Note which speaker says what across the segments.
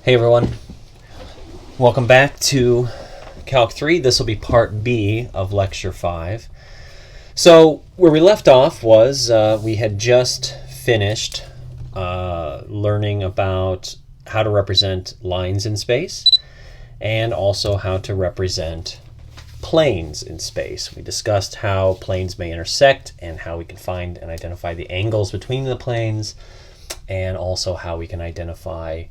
Speaker 1: Hey everyone, welcome back to Calc 3. This will be part B of Lecture 5. So where we left off was we had just finished learning about how to represent lines in space and also how to represent planes in space. We discussed how planes may intersect and how we can find and identify the angles between the planes, and also how we can identify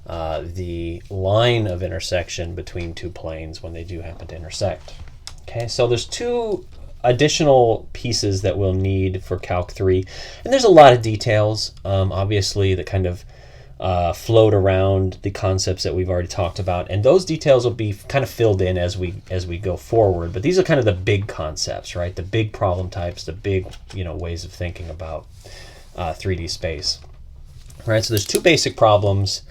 Speaker 1: the line of intersection between two planes when they do happen to intersect. Okay, so there's two additional pieces that we'll need for Calc 3, and there's a lot of details, obviously, that kind of float around the concepts that we've already talked about, and those details will be kind of filled in as we go forward. But these are kind of the big concepts, right? The big problem types, the big ways of thinking about 3D space. Right, so there's two basic problems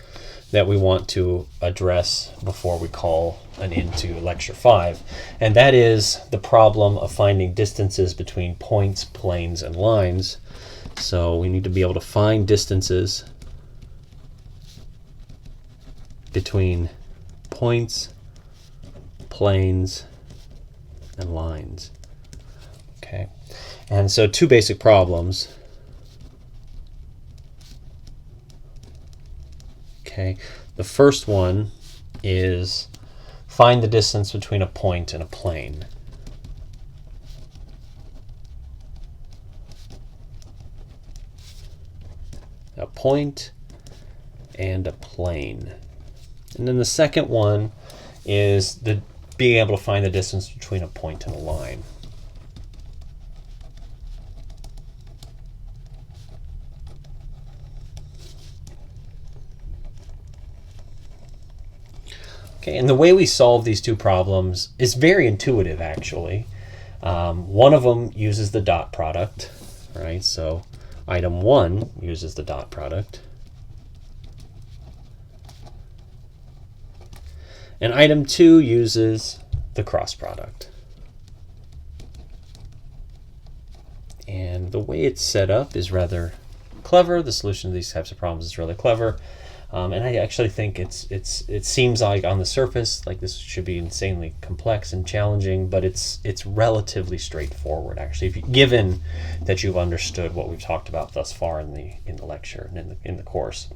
Speaker 1: that we want to address before we call an end to Lecture 5, and that is the problem of finding distances between points, planes, and lines. So we need to be able to find distances between points, planes, and lines. Okay, and so two basic problems. Okay, the first one is find the distance between a point and a plane. A point and a plane. And then the second one is being able to find the distance between a point and a line. Okay, and the way we solve these two problems is very intuitive, actually. One of them uses the dot product, right? So item 1 uses the dot product. And item 2 uses the cross product. And the way it's set up is rather clever. The solution to these types of problems is really clever. And I actually think it seems like on the surface like this should be insanely complex and challenging, but it's relatively straightforward, actually, given that you've understood what we've talked about thus far in the lecture and in the course.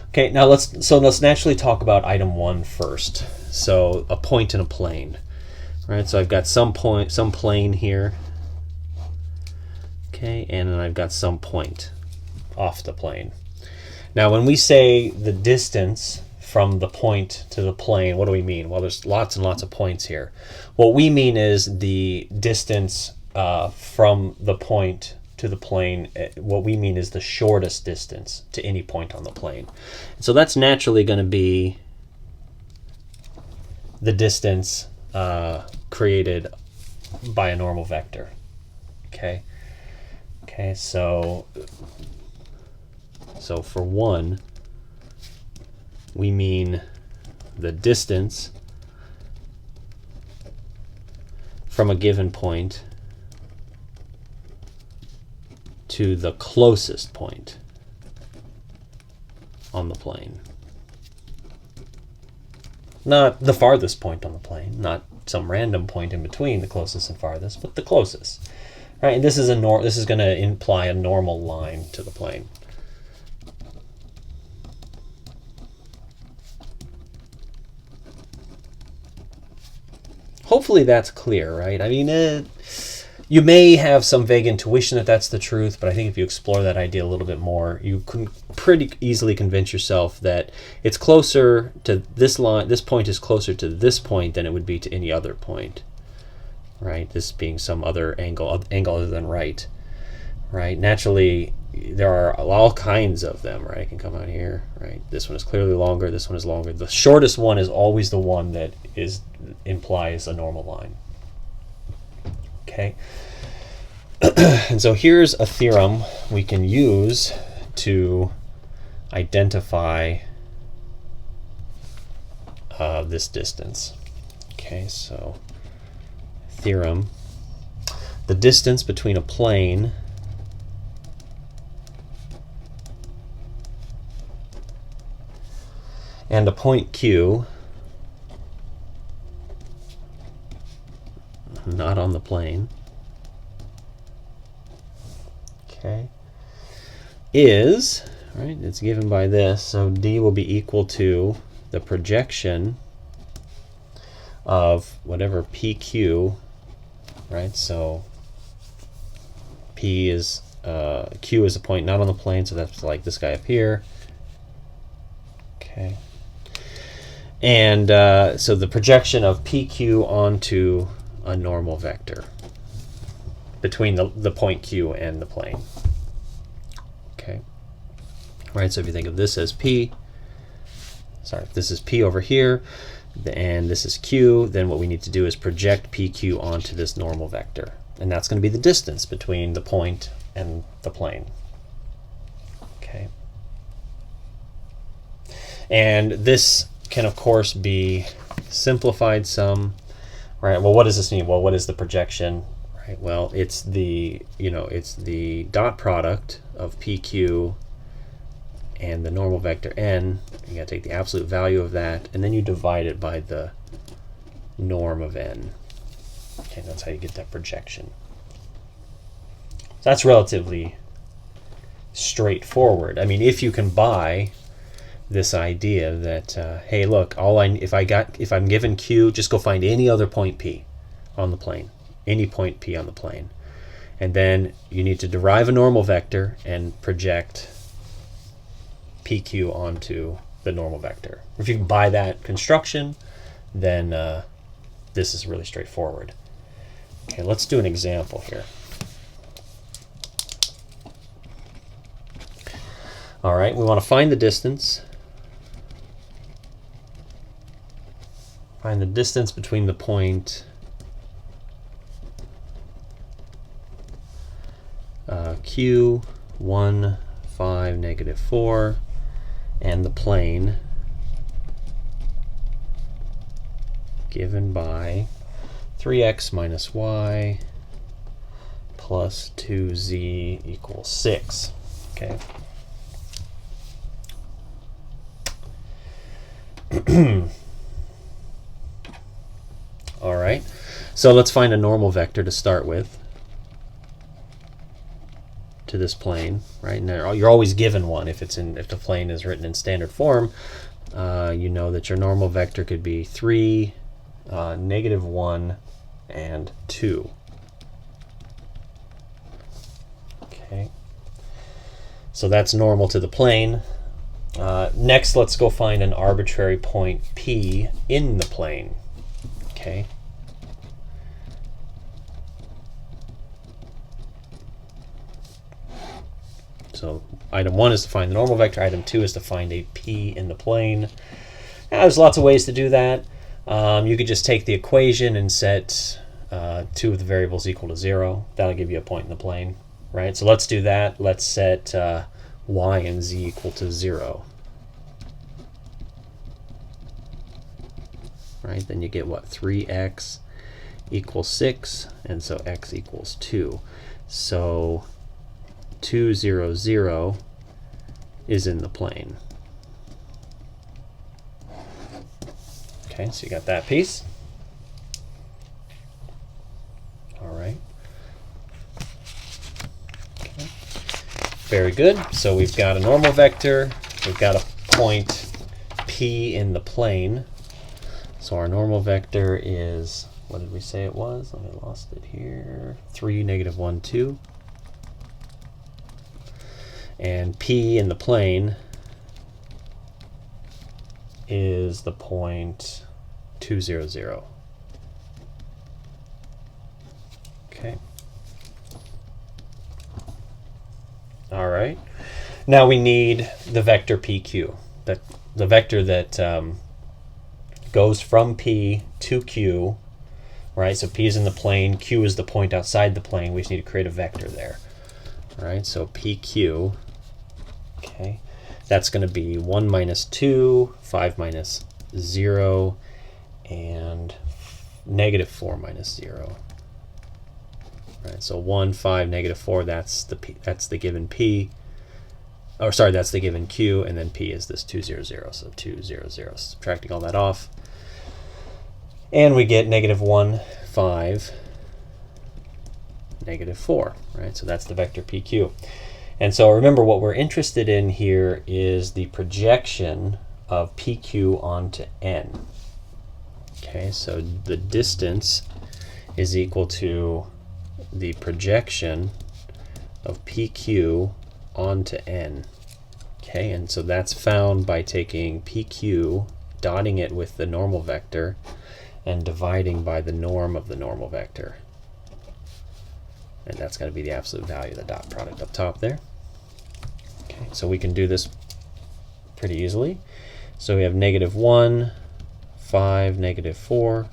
Speaker 1: Okay, now let's naturally talk about item 1 first. So a point and a plane. Right, so I've got some plane here. Okay, and then I've got some point off the plane. Now, when we say the distance from the point to the plane, what do we mean? Well, there's lots and lots of points here. What we mean is the distance from the point to the plane. What we mean is the shortest distance to any point on the plane. So that's naturally going to be the distance created by a normal vector. Okay, so for 1, we mean the distance from a given point to the closest point on the plane. Not the farthest point on the plane, not some random point in between the closest and farthest, but the closest. Right, and this is going to imply a normal line to the plane. Hopefully that's clear, right? I mean, you may have some vague intuition that that's the truth, but I think if you explore that idea a little bit more, you can pretty easily convince yourself that it's closer to this line. This point is closer to this point than it would be to any other point, right? This being some other angle other than right. Naturally, there are all kinds of them, right? I can come out here, right? This one is clearly longer. This one is longer. The shortest one is always the one that implies a normal line. Okay. And so here's a theorem we can use to identify this distance. Okay, so theorem: the distance between a plane and a point Q, not on the plane, okay, is, right, it's given by this, so D will be equal to the projection of whatever PQ, right, so P is, Q is a point not on the plane, so that's like this guy up here, okay, and so the projection of PQ onto a normal vector between the point Q and the plane. Okay. Right, so if you think of this as P, sorry, if this is P over here, and this is Q, then what we need to do is project PQ onto this normal vector. And that's going to be the distance between the point and the plane. Okay. And this can, of course, be simplified some. Right. Well, what does this mean? Well, what is the projection? Right. Well, it's the, it's the dot product of PQ and the normal vector n. You got to take the absolute value of that, and then you divide it by the norm of n. Okay, that's how you get that projection. So that's relatively straightforward. I mean, if you can buy this idea that hey, look, if I'm given Q, just go find any other point P on the plane, any point P on the plane, and then you need to derive a normal vector and project PQ onto the normal vector. If you can buy that construction, then this is really straightforward. Okay, let's do an example here. All right, we want to find the distance. Find the distance between the point Q, 1, 5, negative 4, and the plane given by 3x minus y plus 2z equals 6. Okay. All right, so let's find a normal vector to start with to this plane, right? Now you're always given one if the plane is written in standard form. You know that your normal vector could be 3, negative 1, and 2. Okay, so that's normal to the plane. Next, let's go find an arbitrary point P in the plane. Okay. So item 1 is to find the normal vector. Item 2 is to find a P in the plane. Now, there's lots of ways to do that. You could just take the equation and set 2 of the variables equal to 0. That'll give you a point in the plane, right? So let's do that. Let's set y and z equal to 0. Right, then you get what? 3x equals 6, and so x equals 2. So 2, 0, 0 is in the plane. Okay, so you got that piece. All right. Okay. Very good. So we've got a normal vector. We've got a point P in the plane. So our normal vector is, what did we say it was? I lost it here. 3, negative 1, 2. And P in the plane is the point 2, 0, 0. Okay. All right. Now we need the vector PQ, the vector that goes from P to Q, right? So P is in the plane, Q is the point outside the plane. We just need to create a vector there. All right, so PQ, okay, that's going to be 1 minus 2, 5 minus 0, and negative 4 minus 0. All right, so 1, 5, negative 4, that's the given P. or sorry, that's the given q, and then p is this 2, 0, 0. So 2, 0, 0. Subtracting all that off. And we get negative 1, 5, negative 4, right? So that's the vector PQ. And so remember, what we're interested in here is the projection of PQ onto n. Okay, so the distance is equal to the projection of PQ onto n. Okay, and so that's found by taking PQ, dotting it with the normal vector, and dividing by the norm of the normal vector. And that's going to be the absolute value of the dot product up top there. Okay, so we can do this pretty easily. So we have negative 1, 5, negative 4.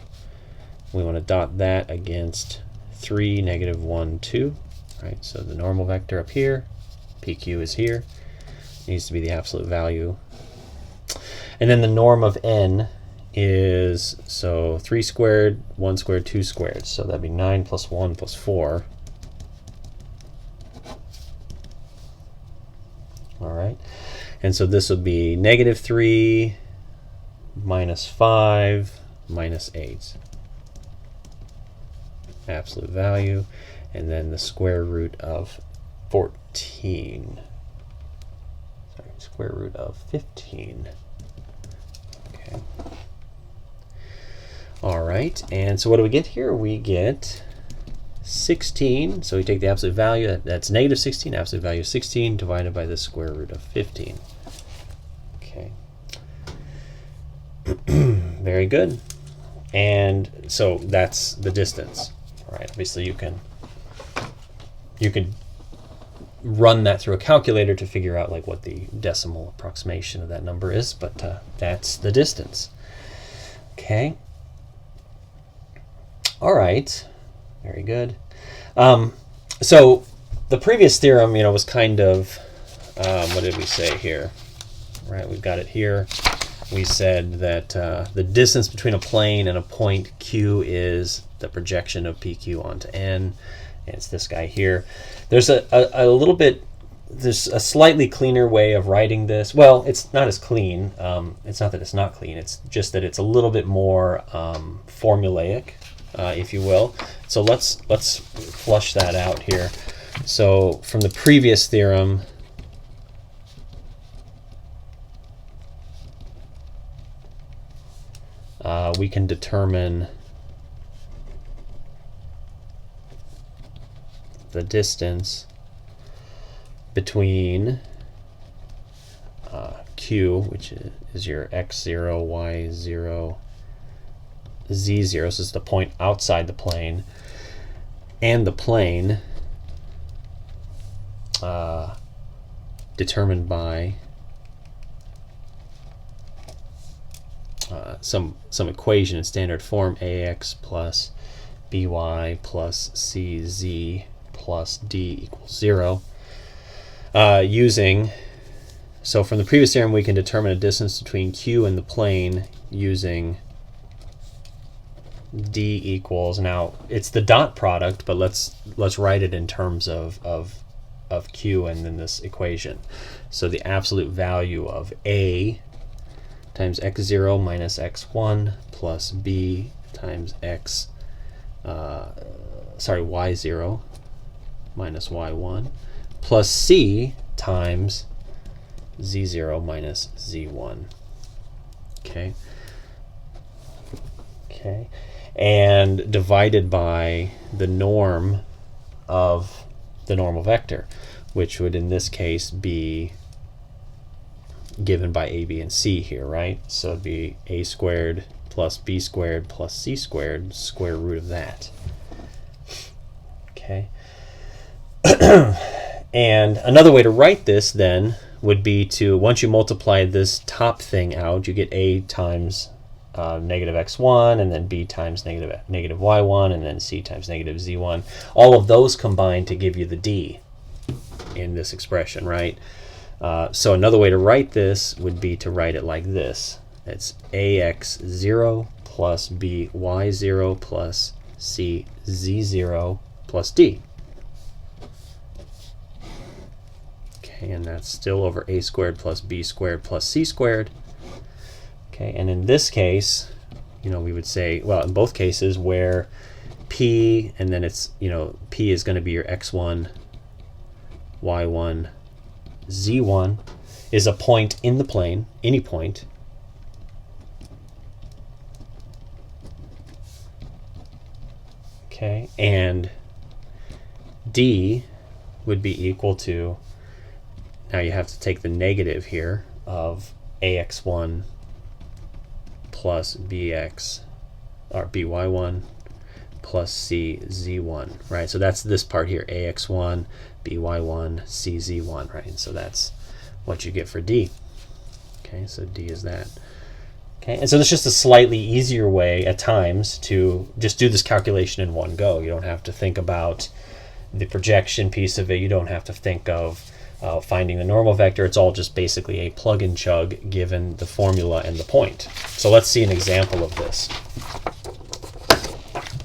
Speaker 1: We want to dot that against 3, negative 1, 2. Right, so the normal vector up here, PQ is here, needs to be the absolute value. And then the norm of n is, so 3 squared, 1 squared, 2 squared. So that'd be 9 plus 1 plus 4. All right, and so this would be negative 3 minus 5 minus 8. Absolute value. And then the square root of 14. Sorry, square root of 15. Okay. All right, and so what do we get here? We get 16. So we take the absolute value, that's negative 16, absolute value of 16, divided by the square root of 15. Okay. Very good. And so that's the distance. All right, obviously you can run that through a calculator to figure out like what the decimal approximation of that number is, but that's the distance. Okay. All right. Very good. So the previous theorem, was kind of, what did we say here? Right, we've got it here. We said that the distance between a plane and a point Q is the projection of PQ onto n. It's this guy here. There's a little bit, there's a slightly cleaner way of writing this. Well, it's not as clean. It's not that it's not clean. It's just that it's a little bit more formulaic, if you will. So let's flush that out here. So from the previous theorem, we can determine the distance between Q, which is your x0, y0, z0, so this is the point outside the plane, and the plane determined by some equation in standard form, ax plus by plus cz plus d equals 0. So from the previous theorem, we can determine a distance between Q and the plane using d equals, now it's the dot product, but let's write it in terms of Q and then this equation. So the absolute value of A times x0 minus x1 plus b times y0 minus y1 plus c times z0 minus z1. Okay. Okay. And divided by the norm of the normal vector, which would in this case be given by a, b, and c here, right? So it'd be a squared plus b squared plus c squared, square root of that. Okay. And another way to write this then would be to, once you multiply this top thing out, you get a times negative x1, and then b times negative y1, and then c times negative z1. All of those combine to give you the d in this expression, right? So another way to write this would be to write it like this. It's ax0 plus by0 plus cz0 plus d. Okay, and that's still over a squared plus b squared plus c squared. Okay, and in this case, we would say, well, in both cases where p, and then it's, p is going to be your x1, y1, z1, is a point in the plane, any point. Okay, and d would be equal to, now you have to take the negative here of ax1 plus bx, or by1 plus cz1, right? So that's this part here, ax1, by1, cz1, right? And so that's what you get for d. Okay, so d is that. Okay, and so there's just a slightly easier way at times to just do this calculation in one go. You don't have to think about the projection piece of it. You don't have to think of finding the normal vector. It's all just basically a plug and chug given the formula and the point. So let's see an example of this.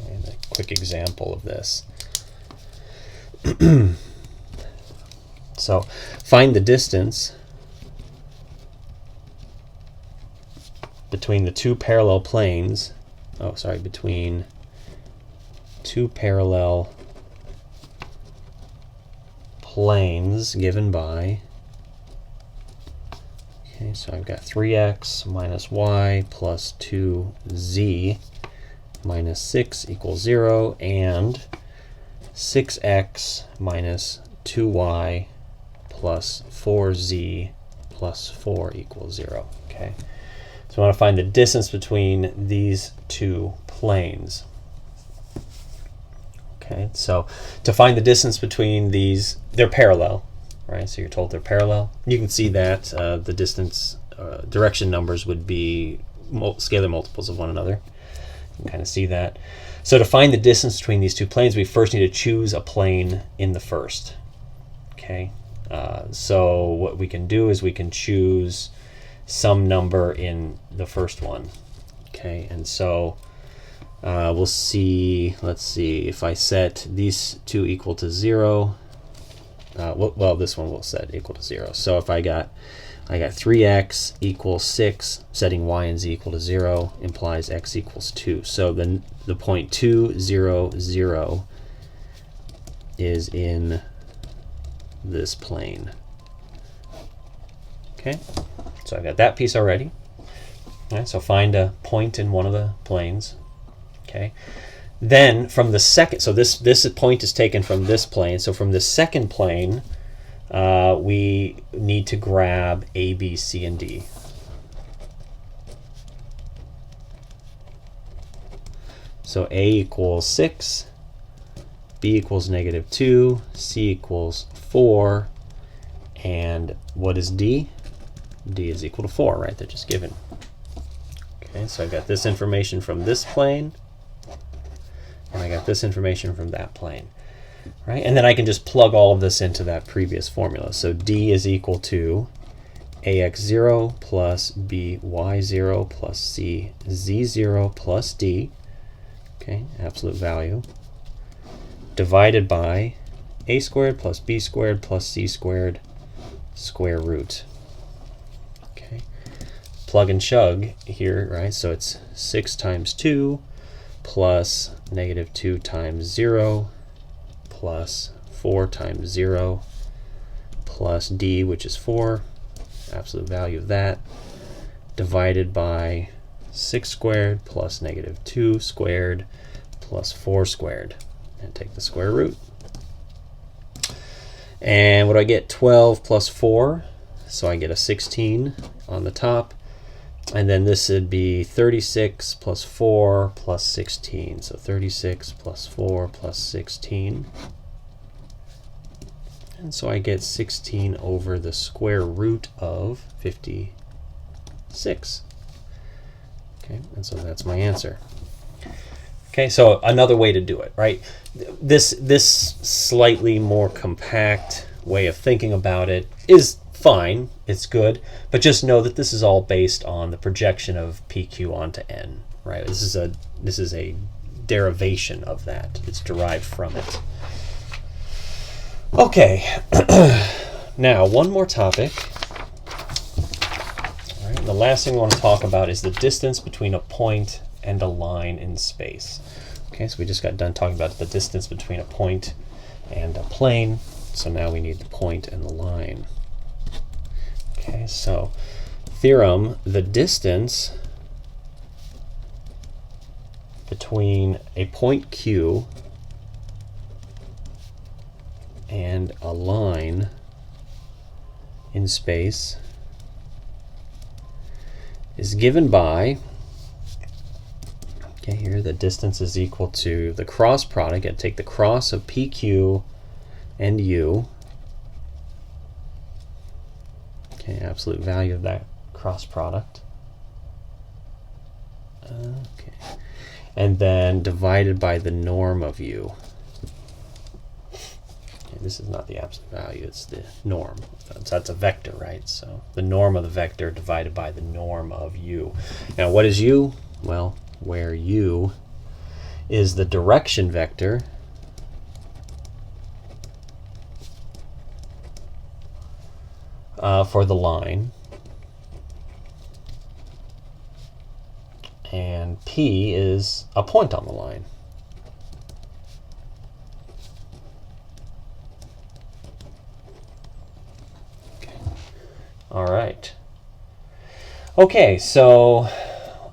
Speaker 1: And a quick example of this. So find the distance between the two parallel planes. Between two parallel planes given by, okay, so I've got 3x minus y plus 2z minus 6 equals 0, and 6x minus 2y plus 4z plus 4 equals 0. Okay, so I want to find the distance between these two planes. Okay, so to find the distance between these, they're parallel, right? So you're told they're parallel. You can see that the distance direction numbers would be scalar multiples of one another. You can kind of see that. So to find the distance between these two planes, we first need to choose a plane in the first. Okay, so what we can do is we can choose some number in the first one. Okay, and so we'll see, let's see, if I set these two equal to 0, well, this one will set equal to 0. So if I got 3x equals 6, setting y and z equal to 0 implies x equals 2. So then the point 2, 0, 0 is in this plane. Okay, so I've got that piece already. All right, so find a point in one of the planes. Okay, then from the second, so this point is taken from this plane. So from the second plane, we need to grab A, B, C, and D. So A equals 6, B equals -2, C equals 4, and what is D? D is equal to 4, right? They're just given. Okay, so I got this information from this plane, and I got this information from that plane, right? And then I can just plug all of this into that previous formula. So D is equal to AX0 plus BY0 plus CZ0 plus D, okay, absolute value, divided by A squared plus B squared plus C squared square root. Okay, plug and chug here, right? So it's 6 times 2 plus -2 times 0 plus 4 times 0 plus D, which is 4, absolute value of that, divided by 6 squared plus -2 squared plus 4 squared, and take the square root. And what do I get? 12 plus 4, so I get a 16 on the top. And then this would be 36 plus 4 plus 16. So 36 plus 4 plus 16. And so I get 16 over the square root of 56. Okay, and so that's my answer. Okay, so another way to do it, right? This slightly more compact way of thinking about it is fine, it's good, but just know that this is all based on the projection of PQ onto N, right? This is a derivation of that. It's derived from it. Okay, Now, one more topic. All right, the last thing we want to talk about is the distance between a point and a line in space. Okay, so we just got done talking about the distance between a point and a plane. So now we need the point and the line. Okay, so theorem, the distance between a point Q and a line in space is given by, okay, here the distance is equal to the cross product. I take the cross of PQ and U, okay, absolute value of that cross product, okay, and then divided by the norm of U. Okay, this is not the absolute value, it's the norm. So that's a vector, right? So the norm of the vector divided by the norm of U. Now what is U? Well, where U is the direction vector for the line, and P is a point on the line. Okay. All right. Okay, so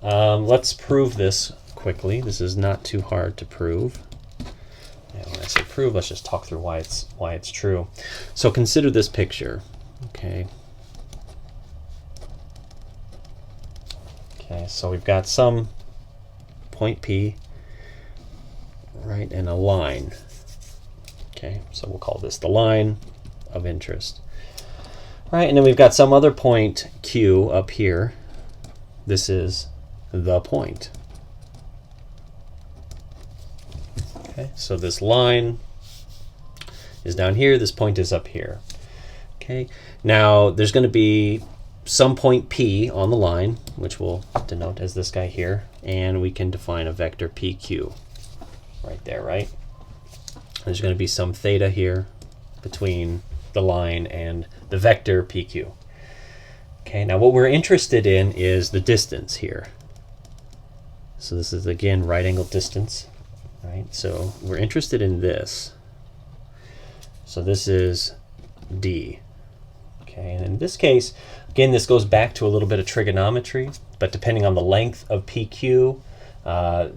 Speaker 1: let's prove this quickly. This is not too hard to prove. And when I say prove, let's just talk through why it's true. So consider this picture. Okay. Okay, so we've got some point P, right, and a line. Okay, so we'll call this the line of interest. Right, and then we've got some other point Q up here. This is the point. Okay, so this line is down here, this point is up here. Okay, now there's going to be some point P on the line, which we'll denote as this guy here, and we can define a vector PQ right there, right? There's going to be some theta here between the line and the vector PQ. Okay, now what we're interested in is the distance here. So this is, again, right angle distance, right? So we're interested in this. So this is D. Okay, and in this case, again, this goes back to a little bit of trigonometry, but depending on the length of PQ,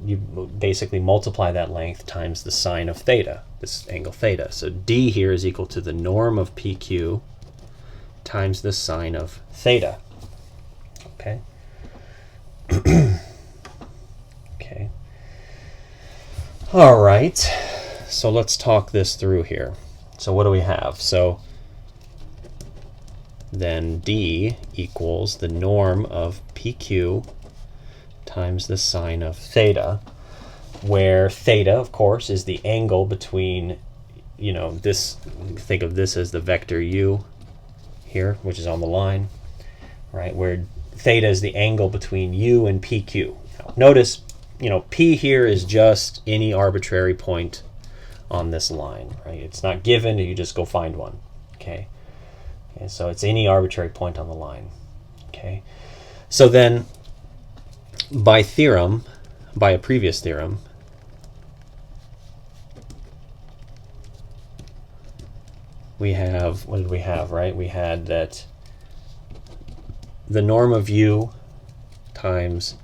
Speaker 1: you basically multiply that length times the sine of theta, this angle theta. So D here is equal to the norm of PQ times the sine of theta. Okay. Okay. All right. So let's talk this through here. So what do we have? So then D equals the norm of PQ times the sine of theta, where theta, of course, is the angle between, you know, this, think of this as the vector U here, which is on the line, right, where theta is the angle between U and PQ. Now, notice, you know, P here is just any arbitrary point on this line, right? It's not given, you just go find one, okay? Okay, so it's any arbitrary point on the line, okay? So then, by theorem, by a previous theorem, we have, what did we have, right? We had that the norm of U times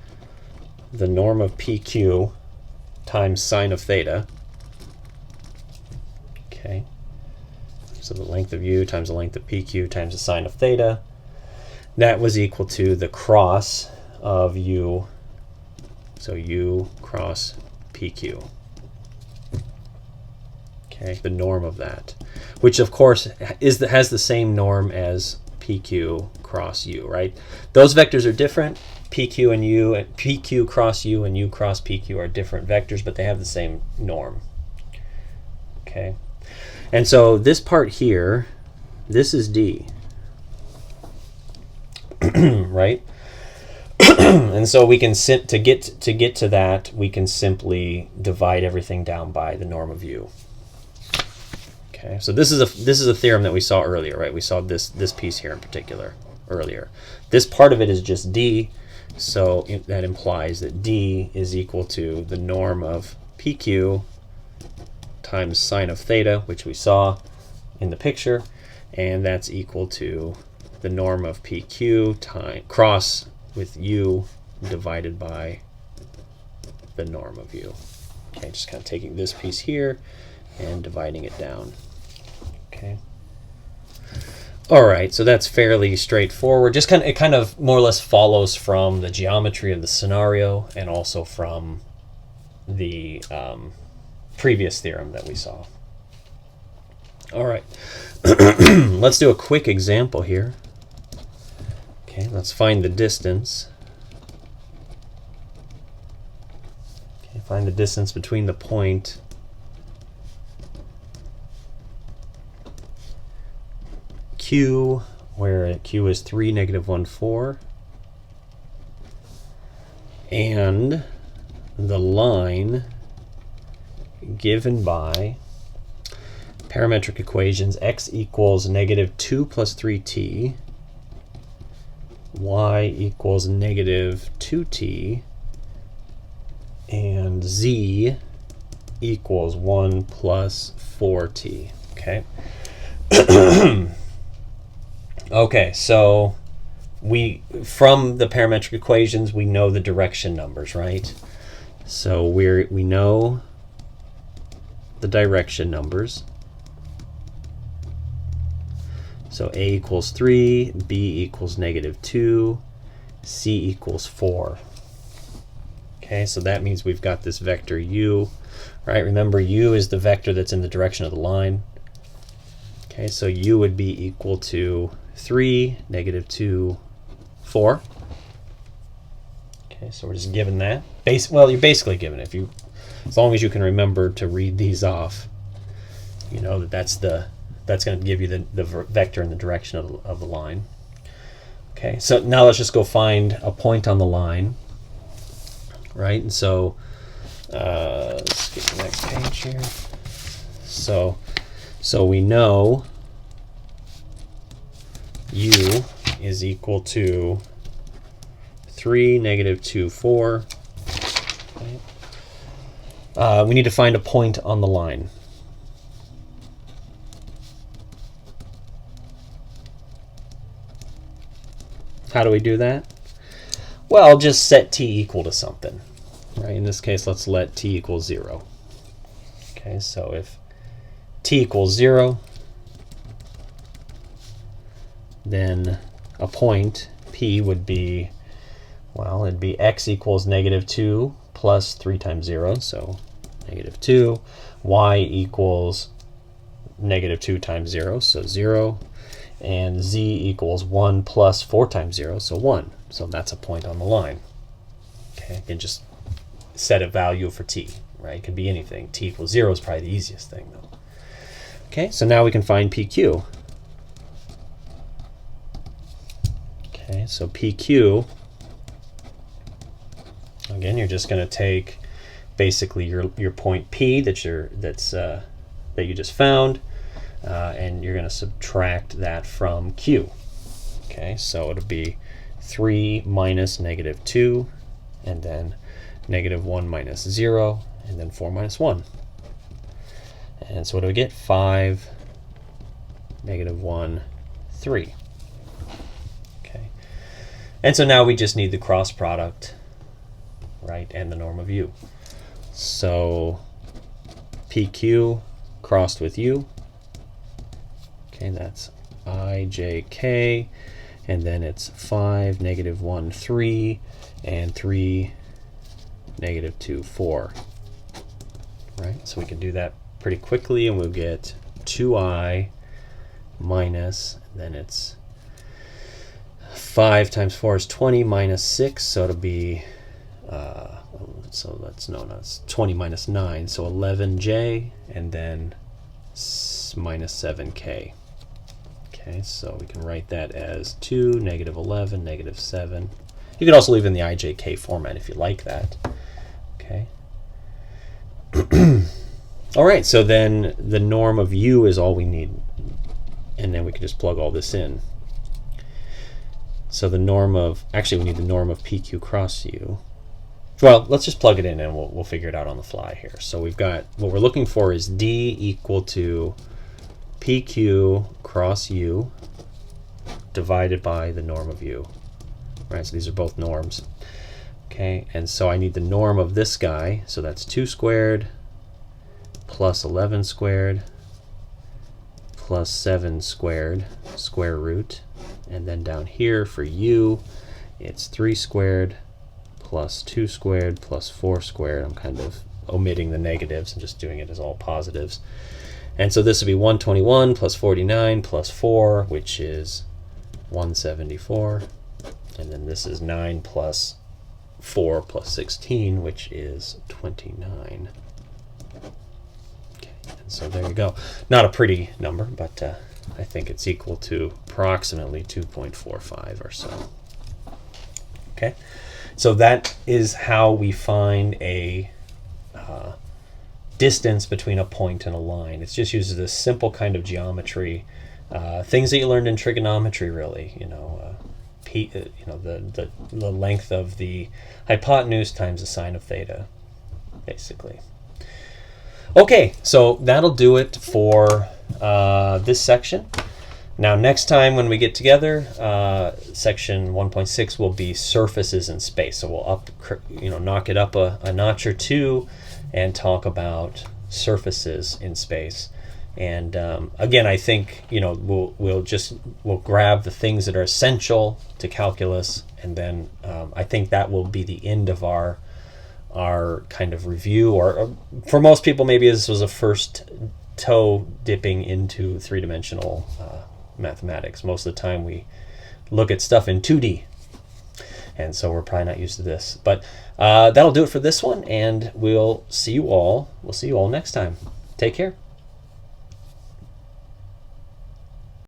Speaker 1: the norm of PQ times sine of theta. Okay. So the length of U times the length of PQ times the sine of theta. That was equal to the cross of U. So U cross PQ. Okay, the norm of that, which of course has the same norm as PQ cross U, right? Those vectors are different. PQ and U, and PQ cross U and U cross PQ are different vectors, but they have the same norm. Okay, and so this part here, this is D, right? And so we can to get to that, we can simply divide everything down by the norm of U. Okay, so this is a theorem that we saw earlier, right? We saw this piece here in particular earlier. This part of it is just d, so that implies that d is equal to the norm of PQ times sine of theta, which we saw in the picture, and that's equal to the norm of PQ time cross with u divided by the norm of u. Okay, just kind of taking this piece here and dividing it down. Okay. All right, so that's fairly straightforward. Just it kind of more or less follows from the geometry of the scenario and also from the previous theorem that we saw. All right, let's do a quick example here. Okay, let's find the distance. Okay, find the distance between the point Q, where Q is 3, -1, 4, and the line given by parametric equations x equals -2 plus 3t, y equals -2t, and z equals 1 plus 4t. Okay. Okay, so from the parametric equations we know the direction numbers, right? So we know the direction numbers. So a equals 3, b equals -2, c equals 4. Okay, so that means we've got this vector u, right? Remember, u is the vector that's in the direction of the line. Okay, so u would be equal to 3, -2, 4. Okay, so we're just given that. Well, you're basically given it. As long as you can remember to read these off, you know that's going to give you the vector in the direction of the line. Okay, so now let's just go find a point on the line, right? And so let's get the next page here. So we know u is equal to 3, -2, 4. Okay. We need to find a point on the line. How do we do that? Well, just set t equal to something. Right? In this case, let's let t equal 0. Okay, so if t equals 0, then a point P would be, well, it'd be x equals -2 plus 3 times 0, so -2. Y equals -2 times 0, so 0. And z equals 1 plus 4 times 0, so 1. So that's a point on the line. Okay, you can just set a value for t, right? It could be anything. T equals 0 is probably the easiest thing, though. Okay, so now we can find PQ. Okay, so PQ, again, you're just going to take basically your point P that you just found, and you're going to subtract that from Q. Okay, so it'll be 3 minus -2, and then -1 minus 0, and then 4 minus 1. And so what do we get? 5, -1, 3. Okay, and so now we just need the cross product, right, and the norm of u. So PQ crossed with u. Okay, that's IJK, and then it's 5, -1, 3, and 3, -2, 4. Right, so we can do that pretty quickly, and we'll get 2i minus, then it's 5 times 4 is 20 minus 6, so it'll be, so that's known as 20 minus 9, so 11j, and then minus 7k. Okay, so we can write that as 2, -11, -7. You could also leave in the IJK format if you like that. Okay. All right, so then the norm of u is all we need, and then we can just plug all this in. So the norm of, actually we need the norm of PQ cross U. Well, let's just plug it in and we'll figure it out on the fly here. So we've got, what we're looking for is D equal to PQ cross U divided by the norm of U. Right, so these are both norms. Okay, and so I need the norm of this guy, so that's 2 squared plus 11 squared plus 7 squared, square root. And then down here for U, it's 3 squared plus 2 squared plus 4 squared. I'm kind of omitting the negatives and just doing it as all positives. And so this would be 121 plus 49 plus 4, which is 174. And then this is 9 plus 4 plus 16, which is 29. Okay, and so there you go. Not a pretty number, but I think it's equal to approximately 2.45 or so. Okay, so that is how we find a distance between a point and a line. It just uses this simple kind of geometry, things that you learned in trigonometry, really. The length of the hypotenuse times the sine of theta, basically. Okay, so that'll do it for this section. Now next time when we get together, section 1.6 will be surfaces in space. So we'll knock it up a notch or two and talk about surfaces in space. And again, I think we'll grab the things that are essential to calculus, and then I think that will be the end of our kind of review. Or for most people, maybe this was a first toe dipping into three-dimensional mathematics. Most of the time, we look at stuff in 2D, and so we're probably not used to this. But that'll do it for this one, and we'll see you all next time. Take care.